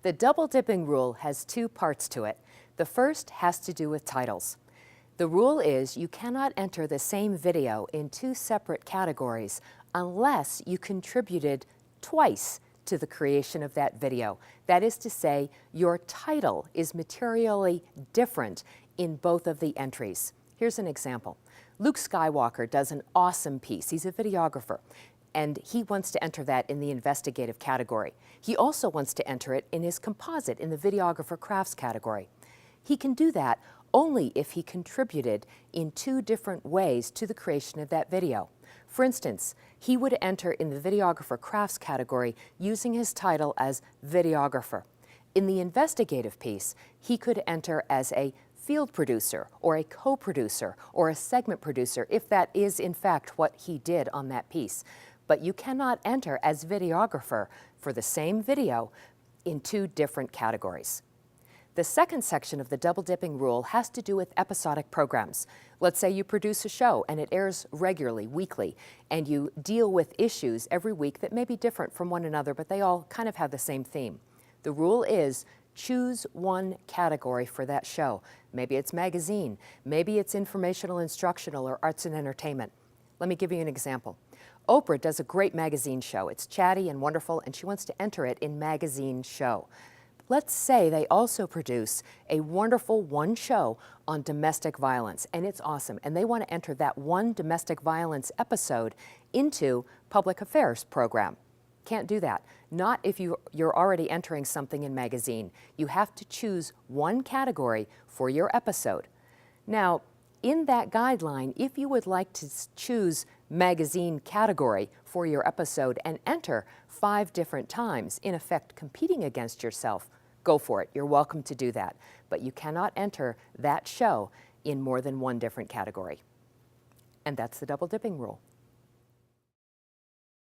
The double dipping rule has two parts to it. The first has to do with titles. The rule is you cannot enter the same video in two separate categories unless you contributed twice to the creation of that video. That is to say, your title is materially different in both of the entries. Here's an example. Luke Skywalker does an awesome piece. He's a videographer, and he wants to enter that in the investigative category. He also wants to enter it in his composite, in the videographer crafts category. He can do that only if he contributed in two different ways to the creation of that video. For instance, he would enter in the videographer crafts category using his title as videographer. In the investigative piece, he could enter as a field producer or a co-producer or a segment producer if that is in fact what he did on that piece. But you cannot enter as videographer for the same video in two different categories. The second section of the double dipping rule has to do with episodic programs. Let's say you produce a show and it airs regularly, weekly, and you deal with issues every week that may be different from one another, but they all kind of have the same theme. The rule is choose one category for that show. Maybe it's magazine, maybe it's informational, instructional, or arts and entertainment. Let me give you an example. Oprah does a great magazine show. It's chatty and wonderful, and she wants to enter it in magazine show. Let's say they also produce a wonderful one show on domestic violence, and it's awesome, and they want to enter that one domestic violence episode into public affairs program. Can't do that. Not if you're already entering something in magazine. You have to choose one category for your episode. Now, in that guideline, if you would like to choose magazine category for your episode and enter 5 different times, in effect competing against yourself, go for it. You're welcome to do that. But you cannot enter that show in more than one different category. And that's the double dipping rule.